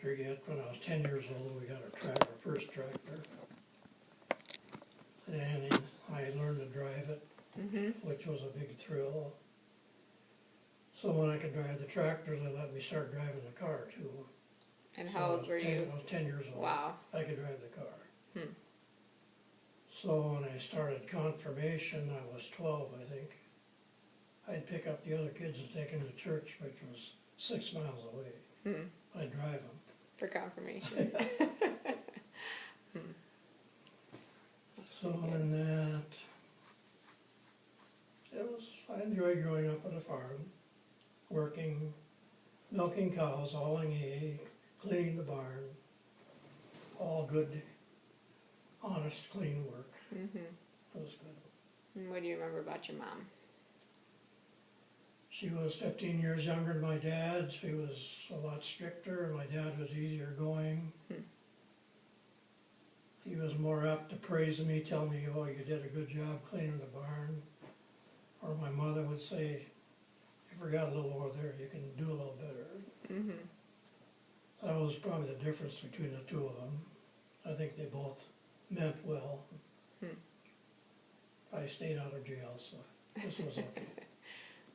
tractor yet. When I was 10 years old, we got our first tractor. And I learned to drive it, which was a big thrill. So when I could drive the tractor, they let me start driving the car too. And how old were you? I was 10 years old. Wow. I could drive the car. So when I started confirmation, I was 12, I think. I'd pick up the other kids and take them to church, which was 6 miles away. I'd drive them. For confirmation. So in that, I enjoyed growing up on a farm, working, milking cows, hauling hay, cleaning the barn, all good, honest, clean work. It was good. And what do you remember about your mom? She was 15 years younger than my dad. She was a lot stricter, and my dad was easier going. He was more apt to praise me, tell me, oh, you did a good job cleaning the barn. Or my mother would say, you forgot a little over there, you can do a little better. That was probably the difference between the two of them. I think they both meant well. I stayed out of jail, so this was okay.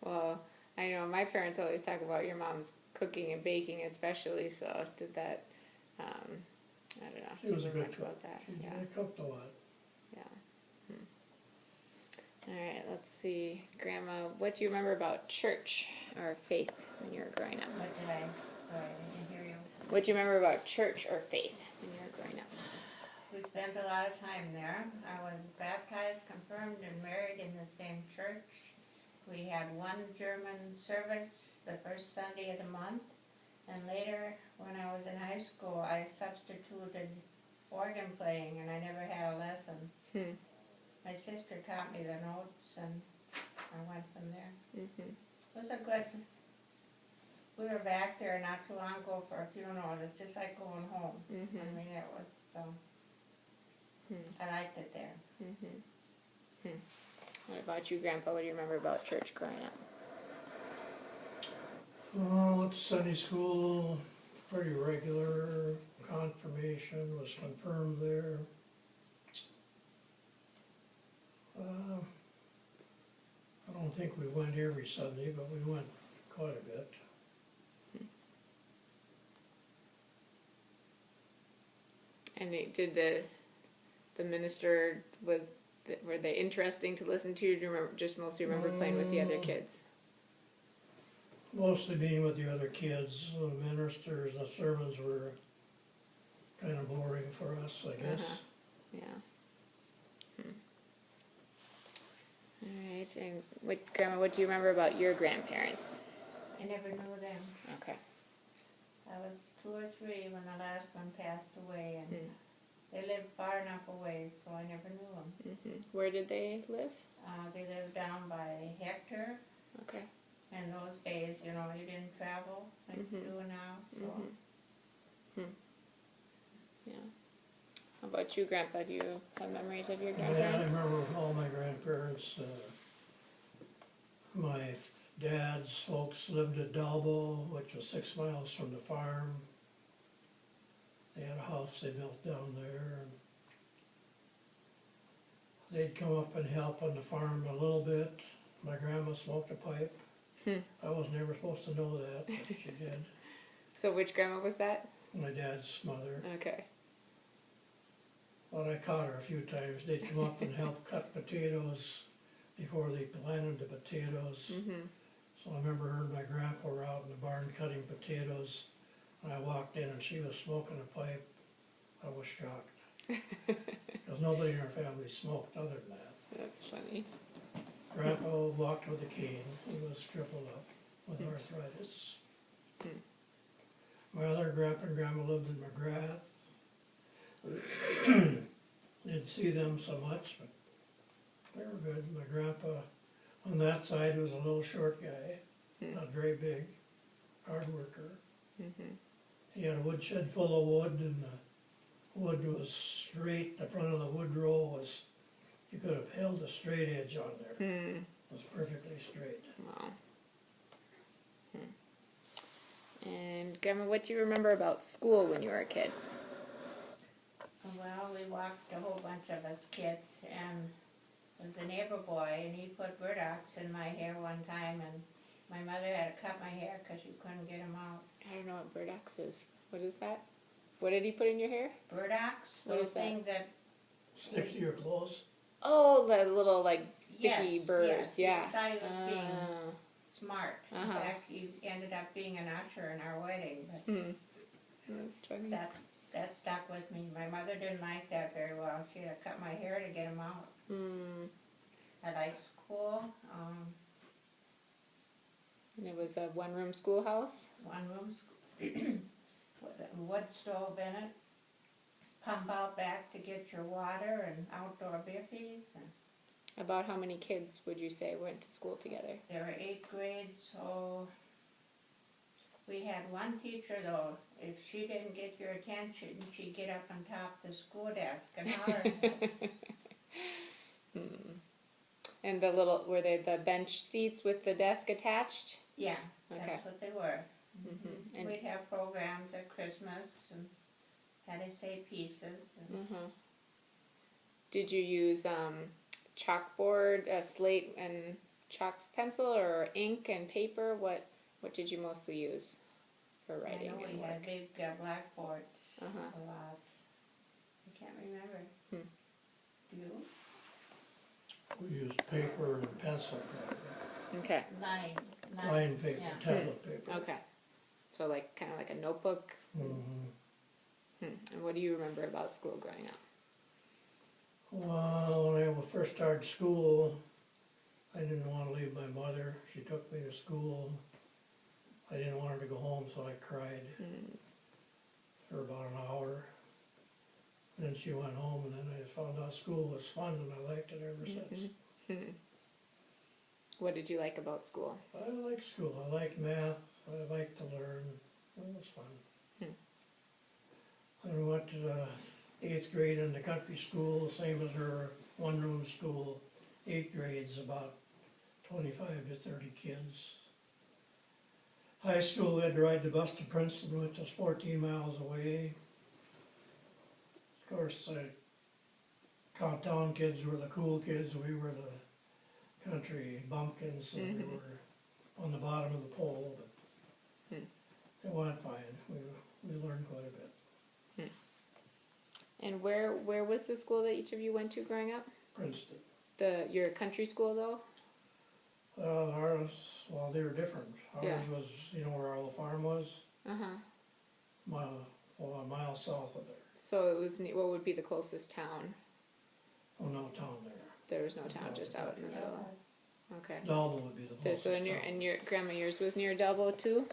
Well, I know my parents always talk about your mom's cooking and baking especially, so did that, I don't know. She was a good cook. About that? She Yeah. cooked a lot. Yeah. All right, let's see. Grandma, what do you remember about church or faith when you were growing up? What did I, sorry, I didn't hear you. What do you remember about church or faith when you were growing up? We spent a lot of time there. I was baptized, confirmed, and married in the same church. We had one German service the first Sunday of the month, and later, when I was in high school, I substituted organ playing, and I never had a lesson. My sister taught me the notes, and I went from there. It was a good, we were back there not too long ago for a funeral. It was just like going home. I mean, it was, I liked it there. What about you, Grandpa? What do you remember about church growing up? Oh, went to Sunday school, pretty regular. Confirmation, was confirmed there. I don't think we went every Sunday, but we went quite a bit. And did the minister, were they interesting to listen to? Do you remember, just mostly remember playing with the other kids? Mostly being with the other kids. The ministers, the sermons were kind of boring for us, I guess. Yeah. All right, and Grandma, what do you remember about your grandparents? I never knew them. Okay. I was 2 or 3 when the last one passed away, and they lived far enough away, so I never knew them. Where did they live? They lived down by Hector. Okay. In those days, you know, you didn't travel like you do now, so. Yeah. How about you, Grandpa? Do you have memories of your Yeah, I grandparents? remember all my grandparents. My dad's folks lived at Dalbo, which was 6 miles from the farm. They had a house they built down there. They'd come up and help on the farm a little bit. My grandma smoked a pipe. I was never supposed to know that, but she did. So which grandma was that? My dad's mother. Okay. But I caught her a few times. They'd come up and help cut potatoes before they planted the potatoes. So I remember her and my grandpa were out in the barn cutting potatoes. And I walked in and she was smoking a pipe. I was shocked. Because nobody in our family smoked other than that. That's funny. Grandpa walked with a cane. He was crippled up with arthritis. My other grandpa and grandma lived in McGrath. Didn't see them so much, but they were good. My grandpa on that side was a little short guy, not very big, hard worker. He had a woodshed full of wood, and the wood was straight. The front of the wood row was, you could have held a straight edge on there. It was perfectly straight. Wow. And Grandma, what do you remember about school when you were a kid? Well, we walked, a whole bunch of us kids, and there was a neighbor boy, and he put burdocks in my hair one time, and my mother had to cut my hair because you couldn't get them out. I don't know what burdocks is. What is that? What did he put in your hair? Burdocks, What those is that? things that, Stick to your clothes. Oh, the little like sticky yes, burrs. yes, Yeah. he thought he was being Oh. smart. Uh-huh. In fact, he ended up being an usher in our wedding, but That's funny. that stuck with me. My mother didn't like that very well. She had to cut my hair to get them out. I liked school. And it was a one-room schoolhouse. One room school with a wood stove in it. Pump out back to get your water and outdoor biffies. And About how many kids would you say went to school together? there were 8 grades, so we had one teacher though. If she didn't get your attention, she'd get up on top of the school desk and holler at us. And were they the bench seats with the desk attached? Yeah, Okay. that's what they were. And We'd have programs at Christmas and had to say pieces. And did you use chalkboard, slate, and chalk pencil, or ink and paper? What did you mostly use for writing I know and we work? had big blackboards Uh-huh. a lot. I can't remember. Do you? We used paper and pencil copy. Okay. Line paper, Yeah. tablet paper. Okay. So like kind of like a notebook. And what do you remember about school growing up? Well, when I first started school, I didn't want to leave my mother. She took me to school. I didn't want her to go home, so I cried for about an hour. Then she went home, and then I found out school was fun, and I liked it ever since. What did you like about school? I liked school. I liked math. I liked to learn. It was fun. I went to the 8th grade in the country school, same as her one-room school. 8 grades, about 25 to 30 kids. High school, we had to ride the bus to Princeton, which was 14 miles away. Of course, the town kids were the cool kids. We were the country bumpkins, and we were on the bottom of the pole. But it went fine. We learned quite a bit. And where was the school that each of you went to growing up? Princeton. Your country school though? Ours, well, they were different. Ours Yeah. was, you know where our old farm was? Uh-huh. A mile south of there. So it was, what would be the closest town? Oh, no town there. There was no town, No, just out in the middle. Okay. Dalbo would be the closest So town. your grandma, yours was near Dalbo too?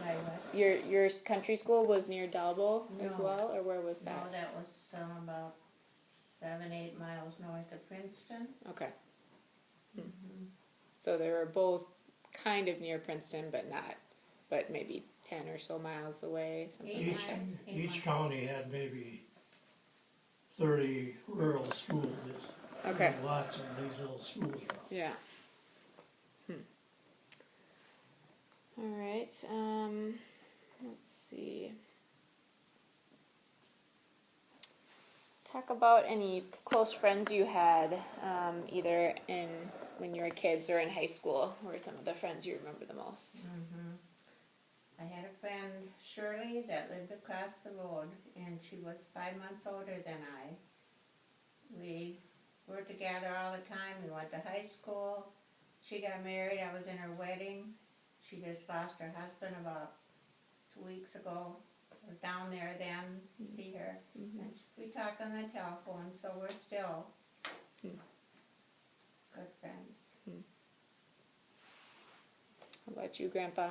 Like what? Your country school was near Dalbo as No. well, or where was that? No, that was about 7-8 miles north of Princeton. Okay. So they were both kind of near Princeton, but maybe 10 or so miles away. Something. Eight Each, miles. each county had maybe 30 rural schools. Okay. There were lots of these little schools around. Yeah. All right. Let's see. Talk about any close friends you had, either when you were kids or in high school. Who are some of the friends you remember the most? I had a friend, Shirley, that lived across the road, and she was 5 months older than I. We were together all the time. We went to high school. She got married. I was in her wedding. She just lost her husband about 2 weeks ago. I was down there then to see her. And we talk on the telephone, so we're still good friends. How about you, Grandpa?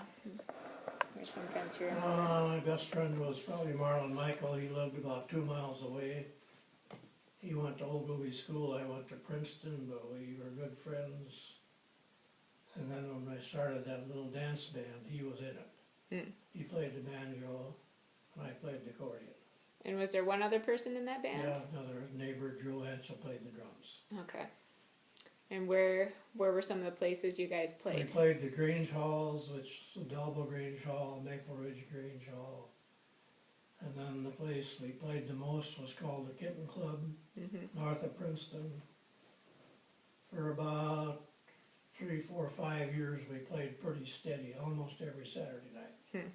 There's some friends here. My best friend was probably Marlon Michael. He lived about 2 miles away. He went to Ogilvy School. I went to Princeton, but we were good friends. And then when I started that little dance band, he was in it. He played the banjo, and I played the accordion. And was there one other person in that band? Yeah, another neighbor, Joe Hansel, played the drums. Okay. And where were some of the places you guys We played? played the Grange Halls, which is the Delbo Grange Hall, Maple Ridge Grange Hall. And then the place we played the most was called the Kitten Club, north of Princeton. For about 3, 4, 5 years, we played pretty steady, almost every Saturday night.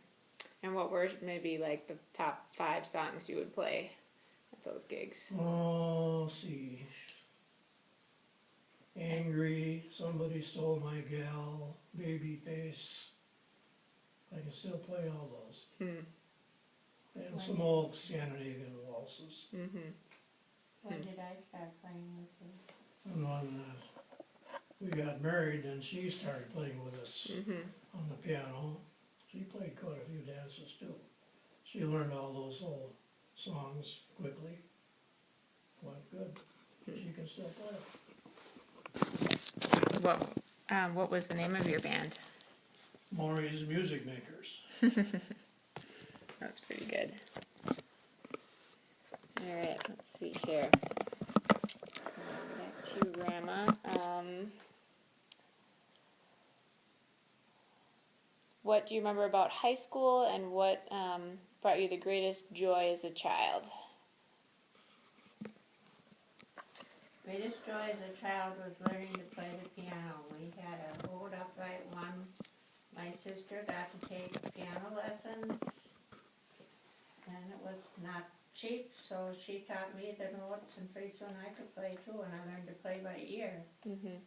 And what were maybe like the top 5 songs you would play at those gigs? Oh, let's see. Angry, Somebody Stole My Gal, Babyface. I can still play all those. And some old Scandinavian waltzes. When did I start playing with you? And when we got married, then she started playing with us on the piano. She played quite a few dances too. She learned all those old songs quickly. Went good. She can still play. What was the name of your band? Maury's Music Makers. That's pretty good. All right, let's see here. Back to Grandma. What do you remember about high school, and what brought you the greatest joy as a child? Greatest joy as a child was learning to play the piano. We had a old upright one. My sister got to take piano lessons, and it was not cheap, so she taught me the notes, and pretty soon I could play too, and I learned to play by ear,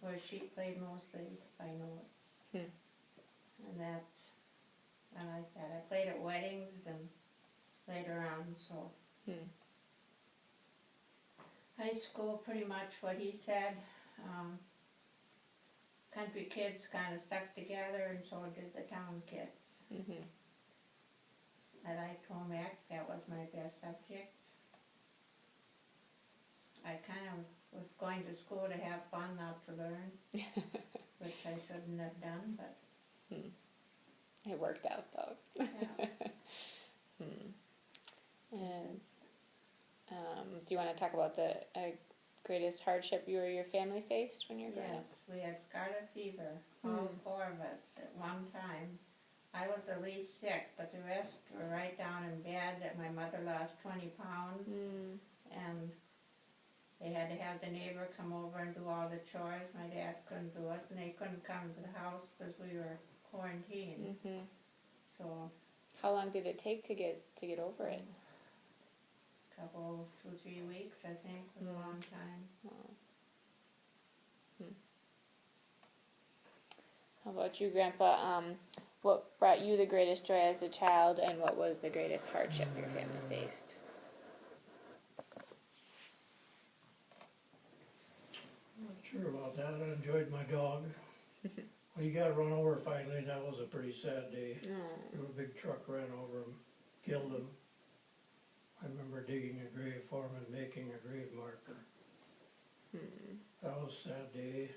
where she played mostly by notes. And I like that. I played at weddings and later on, so. High school, pretty much what he said. Country kids kind of stuck together, and so did the town kids. I liked home ec. That was my best subject. I kind of was going to school to have fun, not to learn, which I shouldn't have done, but It worked out though. yeah. And do you want to talk about the greatest hardship you or your family faced when you were growing up? Yes, we had scarlet fever, all 4 of us at one time. I was the least sick, but the rest were right down in bed. That my mother lost 20 pounds, and they had to have the neighbor come over and do all the chores. My dad couldn't do it, and they couldn't come to the house because we were quarantined. So, How long did it take to get over it? couple, 2, 3 weeks, I think, was a long time. How about you, Grandpa? What brought you the greatest joy as a child, and what was the greatest hardship your family faced? Not sure about that. I enjoyed my dog. When he got run over finally, that was a pretty sad day. A big truck ran over him, killed him. I remember digging a grave for him and making a grave marker. That was a sad day.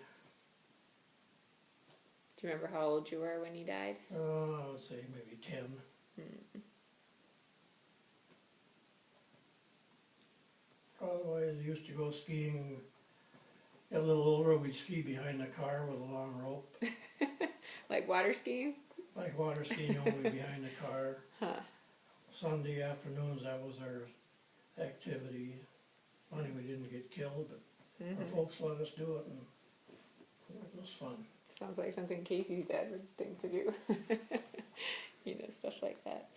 Do you remember how old you were when he died? I would say maybe 10. Otherwise, I used to go skiing. Got a little older, we'd ski behind the car with a long rope. Like water skiing? Like water skiing, only behind the car. Sunday afternoons, that was our activity. Funny we didn't get killed, but our folks let us do it, and it was fun. Sounds like something Casey's dad would think to do. Stuff like that.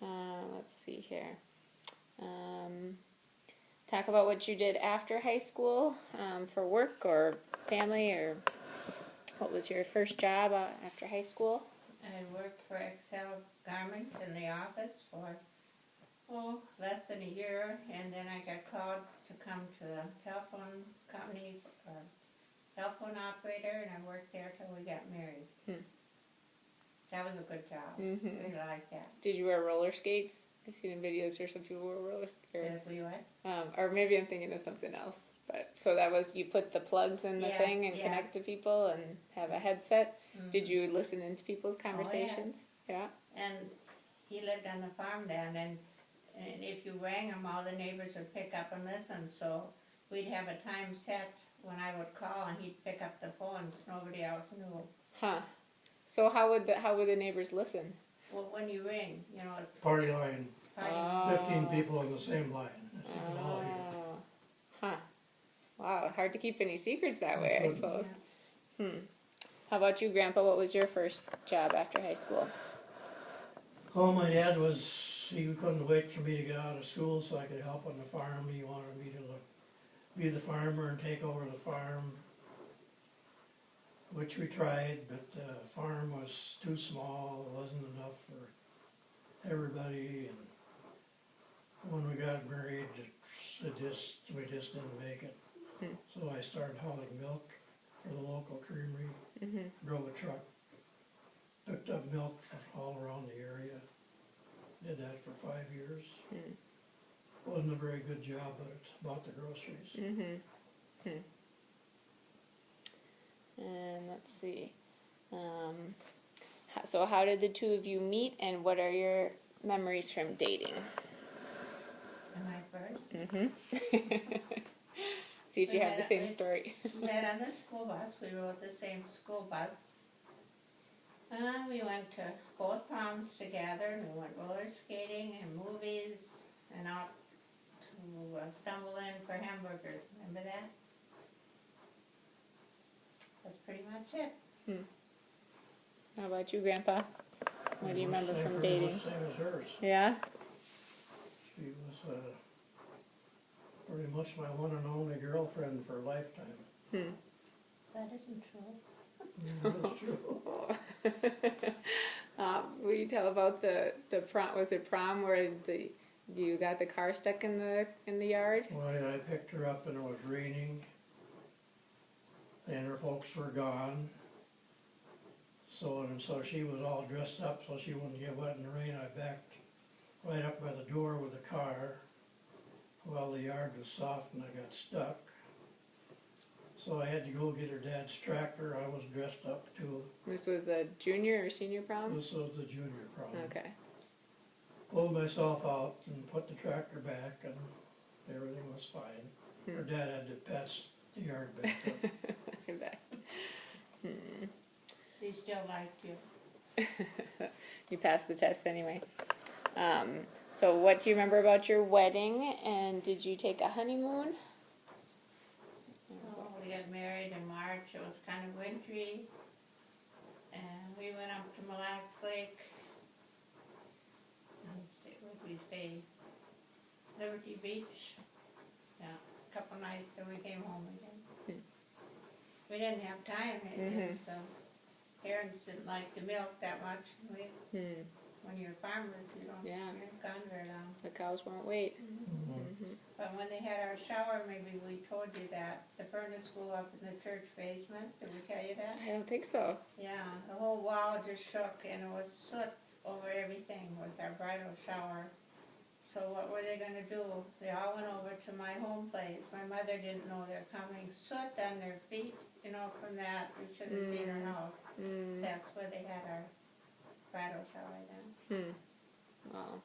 Let's see here. Talk about what you did after high school for work or family, or what was your first job after high school? I worked for Excel Garment in the office for, less than a year, and then I got called to come to the telephone company for telephone operator, and I worked there till we got married. That was a good job. Really liked that. Did you wear roller skates? I've seen in videos where some people wear roller skates. Did we what? Or maybe I'm thinking of something else. But so that was, you put the plugs in the thing and connect to people and have a headset. Did you listen into people's conversations? Yes. Yeah. And he lived on the farm then, and if you rang him, all the neighbors would pick up and listen. So we'd have a time set when I would call and he'd pick up the phone, so nobody else knew. Huh. So how would the neighbors listen? Well, when you ring, you know, it's Party line, party. 15 people on the same line, that you can all hear. Oh. Huh. Wow, hard to keep any secrets that way, I couldn't. suppose. How about you, Grandpa? What was your first job after high school? Oh, my dad he couldn't wait for me to get out of school so I could help on the farm. He wanted me to be the farmer and take over the farm, which we tried, but the farm was too small, it wasn't enough for everybody, and when we got married, we just didn't make it. So I started hauling milk for the local creamery, drove a truck, picked up milk all around the area, did that for 5 years. Wasn't a very good job, but it bought the groceries. And let's see. So how did the two of you meet, and what are your memories from dating? Am I first? See if you We have the met- same we- story. Met on the school bus, we rode the same school bus. And we went to both proms together, and we went roller skating and movies, and out to stumble in for hamburgers, remember that? That's pretty much it. How about you, Grandpa? What do you remember Same, from pretty much dating? Same as hers. Yeah? She was pretty much my one and only girlfriend for a lifetime. That isn't true. That's true. Will you tell about the prom? Was it prom where you got the car stuck in the yard? Well, I picked her up and it was raining, and her folks were gone. So she was all dressed up so she wouldn't get wet in the rain. I backed right up by the door with the car. Well, the yard was soft and I got stuck. So I had to go get her dad's tractor. I was dressed up too. This was a junior or senior prom? This was the junior prom. Okay. Pulled myself out and put the tractor back and everything was fine. Her dad had to patch the yard back up. I bet. They still liked you. You passed the test anyway. So what do you remember about your wedding, and did you take a honeymoon? Oh, we got married in March, it was kind of wintry, and we went up to Mille Lacs Lake. We stayed Liberty Beach, yeah, a couple nights, and we came home again. We didn't have time, so parents didn't like the milk that much. When you're farmers, you don't, Yeah. you're gone very long. The cows won't wait. But when they had our shower, maybe we told you that, the furnace blew up in the church basement, did we tell you that? I don't think so. Yeah, the whole wall just shook and it was soot over everything, was our bridal shower. So what were they gonna do? They all went over to my home place. My mother didn't know they're coming. Soot on their feet, you know, from that, we should have seen her house. That's where they had our bridal shower then. Wow.